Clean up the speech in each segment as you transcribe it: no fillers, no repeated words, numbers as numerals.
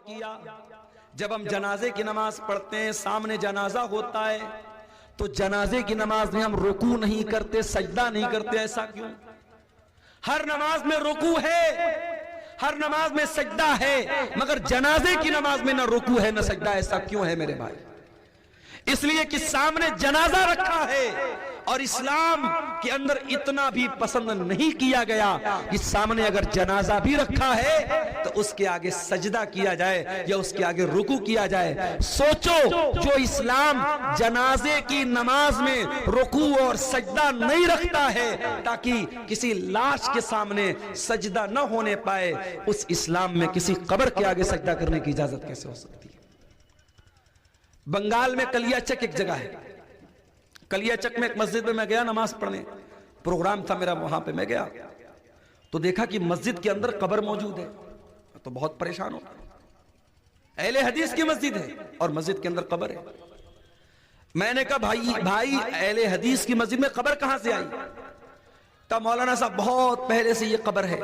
کیا، جب ہم جنازے کی نماز پڑھتے ہیں، سامنے جنازہ ہوتا ہے، تو جنازے کی نماز میں ہم رکوع نہیں کرتے، سجدہ نہیں کرتے، ایسا کیوں؟ ہر نماز میں رکوع ہے، ہر نماز میں سجدہ ہے، مگر جنازے کی نماز میں نہ رکوع ہے نہ سجدہ، ایسا کیوں ہے میرے بھائی؟ اس لیے کہ سامنے جنازہ رکھا ہے، اور اسلام کے اندر اتنا بھی پسند نہیں کیا گیا کہ سامنے اگر جنازہ بھی رکھا ہے تو اس کے آگے سجدہ کیا جائے یا اس کے آگے رکوع کیا جائے۔ سوچو، جو اسلام جنازے کی نماز میں رکوع اور سجدہ نہیں رکھتا ہے تاکہ کسی لاش کے سامنے سجدہ نہ ہونے پائے، اس اسلام میں کسی قبر کے آگے سجدہ کرنے کی اجازت کیسے ہو سکتی ہے؟ بنگال میں کلیا چک ایک جگہ ہے، کلیا چک میں ایک مسجد میں گیا نماز پڑھنے، پروگرام تھا میرا، وہاں پہ میں گیا تو دیکھا کہ مسجد کے اندر قبر موجود ہے، تو بہت پریشان ہو، اہل حدیث کی مسجد ہے اور مسجد کے اندر قبر ہے۔ میں نے کہا بھائی اہل حدیث کی مسجد میں قبر کہاں سے آئی؟ کہا مولانا صاحب بہت پہلے سے یہ قبر ہے۔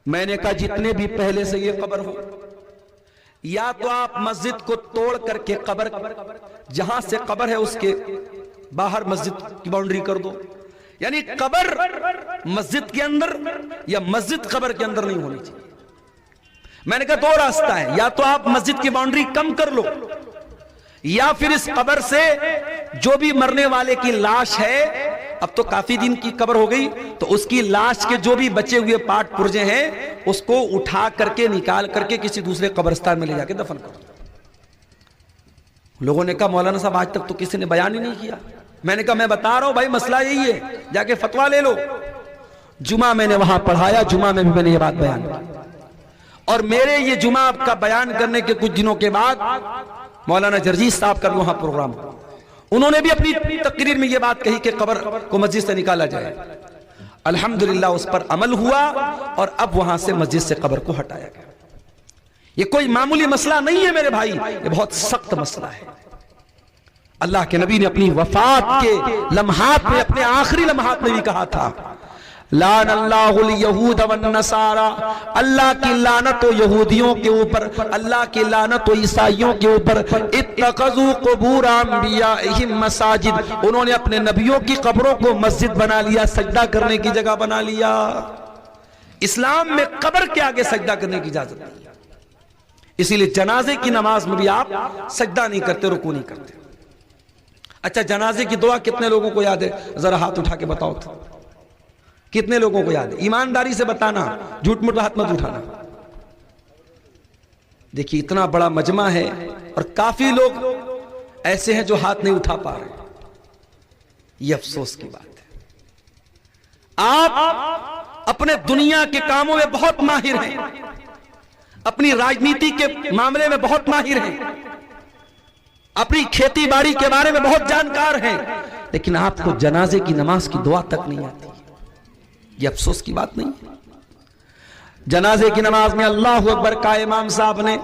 میں نے کہا جتنے بھی پہلے سے یہ قبر ہو، یا تو آپ مسجد کو توڑ کر کے قبر، جہاں سے قبر ہے اس کے باہر مسجد کی باؤنڈری کر دو، یعنی قبر مسجد کے اندر یا مسجد قبر کے اندر نہیں ہونی چاہیے۔ میں نے کہا دو راستہ ہے، یا تو آپ مسجد کی باؤنڈری کم کر لو، یا پھر اس قبر سے جو بھی مرنے والے کی لاش ہے، اب تو کافی دن کی قبر ہو گئی، تو اس کی لاش کے جو بھی بچے ہوئے پارٹ پرزے ہیں اس کو اٹھا کر کے نکال کر کے کسی دوسرے قبرستان میں لے جا کے دفن کرو۔ لوگوں نے کہا مولانا صاحب آج تک تو کسی نے بیان ہی نہیں کیا۔ میں نے کہا میں بتا رہا ہوں بھائی، مسئلہ یہی ہے، جا کے فتویٰ لے لو۔ جمعہ میں نے وہاں پڑھایا، جمعہ میں بھی میں نے یہ بات بیان کی، اور میرے یہ جمعہ کا بیان کرنے کے کچھ دنوں کے بعد مولانا جرجیس صاحب کا بھی وہاں پروگرام، انہوں نے بھی اپنی تقریر میں یہ بات کہی کہ قبر کو مسجد سے نکالا جائے۔ الحمدللہ اس پر عمل ہوا اور اب وہاں سے مسجد سے قبر کو ہٹایا گیا۔ یہ کوئی معمولی مسئلہ نہیں ہے میرے بھائی، یہ بہت سخت مسئلہ ہے۔ اللہ کے نبی نے اپنی وفات کے لمحات میں، اپنے آخری لمحات میں بھی کہا تھا، لعن اللہ الیہود والنصارى، اللہ کی لعنت و یہودیوں کے اوپر، اللہ کی لعنت و عیسائیوں کے اوپر، اتخذوا قبور انبیائہم مساجد، انہوں نے اپنے نبیوں کی قبروں کو مسجد بنا لیا، سجدہ کرنے کی جگہ بنا لیا۔ اسلام میں قبر کے آگے سجدہ کرنے کی اجازت نہیں، اسی لیے جنازے کی نماز میں بھی آپ سجدہ نہیں کرتے، رکوع نہیں کرتے۔ اچھا جنازے کی دعا کتنے لوگوں کو یاد ہے؟ ذرا ہاتھ اٹھا کے بتاؤ تھا، کتنے لوگوں کو یاد ہے؟ ایمانداری سے بتانا، جھوٹ موٹ ہاتھ مت اٹھانا۔ دیکھیے اتنا بڑا مجمع ہے اور کافی لوگ ایسے ہیں جو ہاتھ نہیں اٹھا پا رہے، یہ افسوس کی بات ہے۔ آپ اپنے دنیا کے کاموں میں بہت ماہر ہیں، اپنی راجنیتی کے معاملے میں بہت ماہر ہیں، اپنی کھیتی باڑی کے بارے میں بہت جانکار ہیں، لیکن آپ کو جنازے کی نماز کی دعا تک نہیں آتی۔ یہ افسوس کی بات نہیں ہے۔ جنازے کی نماز میں اللہ اکبر کا امام صاحب نے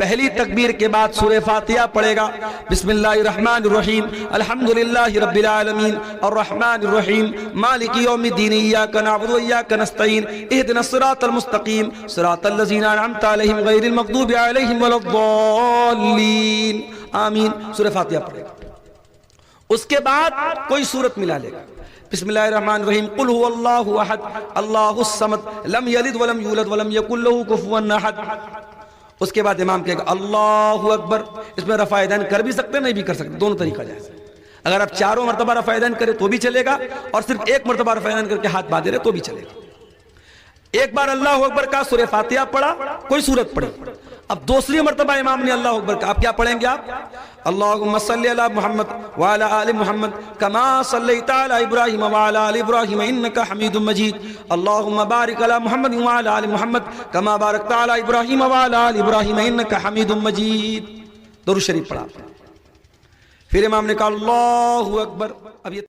پہلی تکبیر کے بعد سورہ فاتحہ پڑھے گا، بسم اللہ الرحمن الرحیم، الحمدللہ رب العالمین الرحمن الرحیم مالک یوم الدین، ایاک نعبد و ایاک نستعین، اہدنا الصراط المستقیم صراط الذین انعمت علیہم غیر المغضوب علیہم ولا الضالین، آمین، سورہ فاتحہ پڑھے گا۔ اس کے بعد کوئی سورت ملا لے گا، بسم اللہ الرحمن الرحیم، قل هو اللہ احد اللہ الصمد لم یلد ولم یولد ولم یکن له کفوا احد۔ اس کے بعد امام کہے گا اللہ اکبر۔ اس میں رفع یدین کر بھی سکتے نہیں بھی کر سکتے، دونوں طریقہ جائز ہے۔ اگر آپ چاروں مرتبہ رفع یدین کرے تو بھی چلے گا، اور صرف ایک مرتبہ رفع یدین کر کے ہاتھ باندھے رہے تو بھی چلے گا۔ ایک بار اللہ اکبر کا سورہ فاتحہ پڑھا، کوئی سورت پڑھی، اب دوسری مرتبہ امام نے اللہ اکبر کا، آپ کیا پڑھیں گے؟ آپ اللہم صلی علی محمد وعلی آل محمد کما صلیت علی ابراہیم وعلی آل ابراہیم انکا حمید مجید، اللہم بارک علی محمد وعلی آل محمد کما بارکت علی ابراہیم وعلی آل ابراہیم انکا حمید مجید۔ درود شریف پڑھا، پھر امام نے کہا اللہ اکبر۔